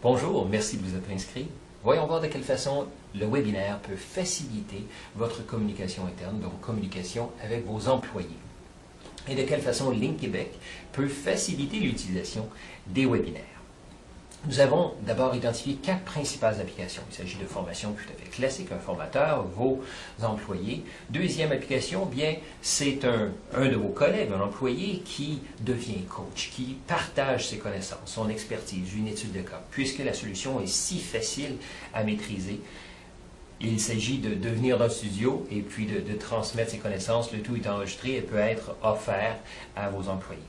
Bonjour, merci de vous être inscrit. Voyons voir de quelle façon le webinaire peut faciliter votre communication interne, donc communication avec vos employés. Et de quelle façon Link Québec peut faciliter l'utilisation des webinaires. Nous avons d'abord identifié 4 principales applications. Il s'agit de formations tout à fait classiques, un formateur, vos employés. Deuxième application, bien, c'est un de vos collègues, un employé qui devient coach, qui partage ses connaissances, son expertise, une étude de cas. Puisque la solution est si facile à maîtriser, il s'agit de venir dans le studio et puis de transmettre ses connaissances. Le tout est enregistré et peut être offert à vos employés.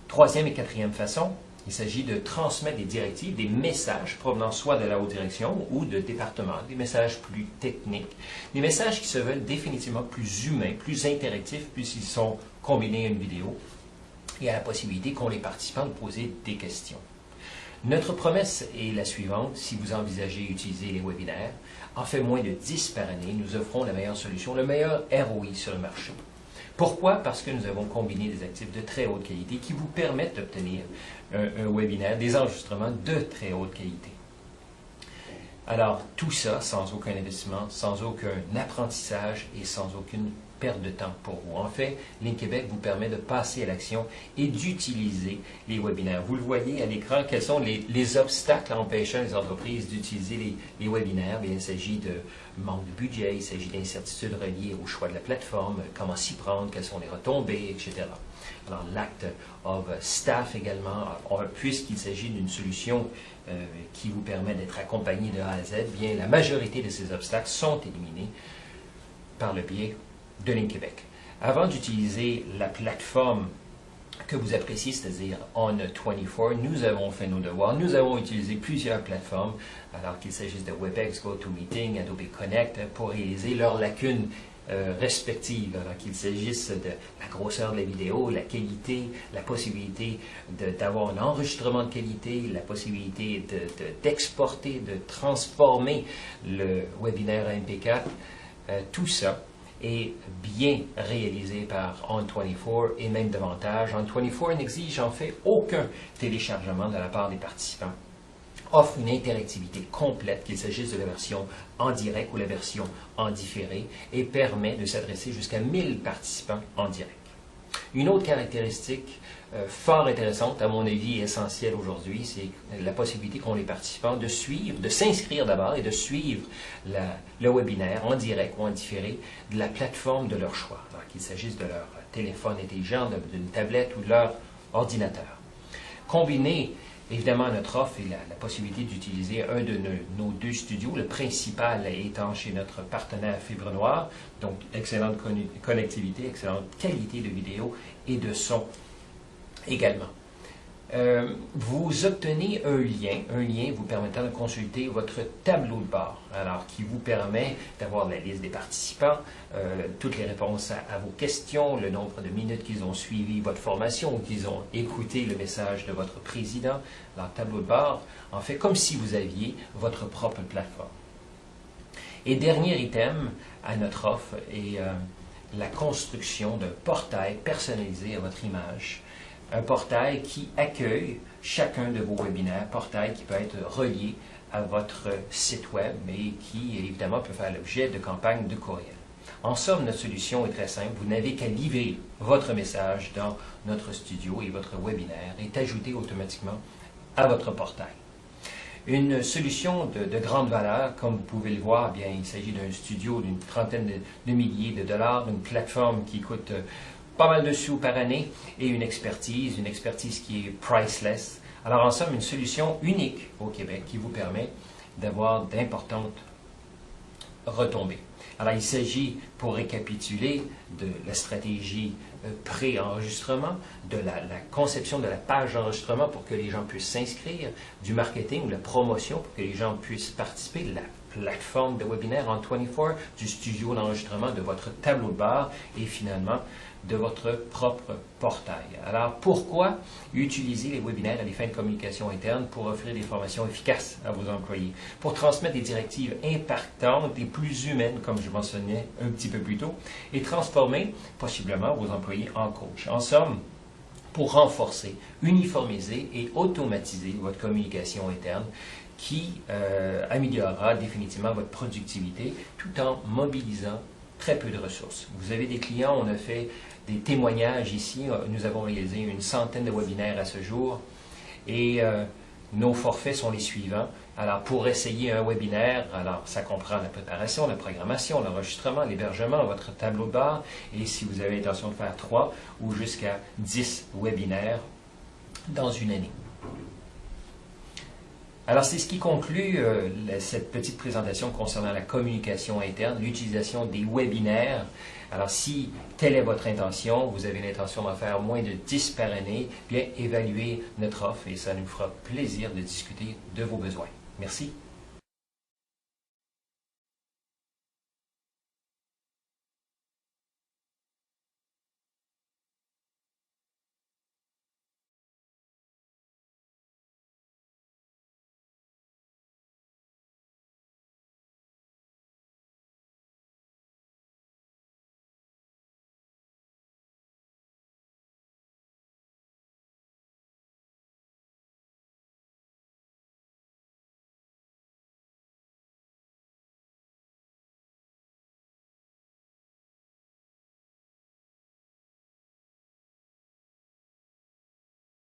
Troisième et quatrième façon, il s'agit de transmettre des directives, des messages provenant soit de la haute direction ou de département, des messages plus techniques, des messages qui se veulent définitivement plus humains, plus interactifs, puisqu'ils sont combinés à une vidéo et à la possibilité qu'ont les participants de poser des questions. Notre promesse est la suivante: si vous envisagez utiliser les webinaires, en fait moins de 10 par année, nous offrons la meilleure solution, le meilleur ROI sur le marché. Pourquoi? Parce que nous avons combiné des actifs de très haute qualité qui vous permettent d'obtenir un webinaire, des enregistrements de très haute qualité. Alors, tout ça sans aucun investissement, sans aucun apprentissage et sans aucune perte de temps pour vous. En fait, Link Québec vous permet de passer à l'action et d'utiliser les webinaires. Vous le voyez à l'écran, quels sont les obstacles empêchant les entreprises d'utiliser les webinaires. Bien, il s'agit de manque de budget, il s'agit d'incertitudes reliées au choix de la plateforme, comment s'y prendre, quelles sont les retombées, etc. Alors, l'acte of staff également, puisqu'il s'agit d'une solution qui vous permet d'être accompagné de A à Z, bien, la majorité de ces obstacles sont éliminés par le biais de Link Québec. Avant d'utiliser la plateforme que vous appréciez, c'est-à-dire On24, nous avons fait nos devoirs. Nous avons utilisé plusieurs plateformes, alors qu'il s'agisse de WebEx, GoToMeeting, Adobe Connect, pour réaliser leurs lacunes respectives, alors qu'il s'agisse de la grosseur de la vidéo, la qualité, la possibilité d'avoir un enregistrement de qualité, la possibilité d'exporter, de transformer le webinaire à MP4, tout ça est bien réalisé par On24 et même davantage. On24 n'exige en fait aucun téléchargement de la part des participants. Offre une interactivité complète, qu'il s'agisse de la version en direct ou la version en différé, et permet de s'adresser jusqu'à 1000 participants en direct. Une autre caractéristique fort intéressante, à mon avis essentielle aujourd'hui, c'est la possibilité qu'ont les participants de suivre, de s'inscrire d'abord et de suivre le webinaire en direct ou en différé de la plateforme de leur choix, alors qu'il s'agisse de leur téléphone intelligent, d'une tablette ou de leur ordinateur. Combiné évidemment à notre offre et la possibilité d'utiliser un de nos 2 studios, le principal étant chez notre partenaire Fibre Noire, donc excellente connectivité, excellente qualité de vidéo et de son également. Vous obtenez un lien vous permettant de consulter votre tableau de bord, alors qui vous permet d'avoir la liste des participants, toutes les réponses à vos questions, le nombre de minutes qu'ils ont suivi votre formation ou qu'ils ont écouté le message de votre président. Alors, tableau de bord, en fait, comme si vous aviez votre propre plateforme. Et dernier item à notre offre est la construction d'un portail personnalisé à votre image. Un portail qui accueille chacun de vos webinaires, portail qui peut être relié à votre site web, mais qui évidemment peut faire l'objet de campagnes de courriel. En somme, notre solution est très simple. Vous n'avez qu'à livrer votre message dans notre studio et votre webinaire est ajouté automatiquement à votre portail. Une solution de grande valeur, comme vous pouvez le voir, bien, il s'agit d'un studio d'une trentaine de milliers de dollars, d'une plateforme qui coûte pas mal de sous par année et une expertise qui est priceless. Alors en somme, une solution unique au Québec qui vous permet d'avoir d'importantes retombées. Alors il s'agit, pour récapituler, de la stratégie pré-enregistrement, de la conception de la page d'enregistrement pour que les gens puissent s'inscrire, du marketing, de la promotion pour que les gens puissent participer, de la plateforme de webinaire On24, du studio d'enregistrement, de votre tableau de bord et finalement de votre propre portail. Alors, pourquoi utiliser les webinaires à des fins de communication interne pour offrir des formations efficaces à vos employés, pour transmettre des directives impactantes et plus humaines, comme je mentionnais un petit peu plus tôt, et transformer possiblement vos employés en coach. En somme, pour renforcer, uniformiser et automatiser votre communication interne qui améliorera définitivement votre productivité tout en mobilisant très peu de ressources. Vous avez des clients, on a fait des témoignages ici, nous avons réalisé une centaine de webinaires à ce jour et nos forfaits sont les suivants. Alors, pour essayer un webinaire, alors ça comprend la préparation, la programmation, l'enregistrement, l'hébergement, votre tableau de bord, et si vous avez l'intention de faire 3 ou jusqu'à 10 webinaires dans une année. Alors, c'est ce qui conclut cette petite présentation concernant la communication interne, l'utilisation des webinaires. Alors, si telle est votre intention, vous avez l'intention d'en faire moins de 10 par année, bien, évaluez notre offre et ça nous fera plaisir de discuter de vos besoins. Merci.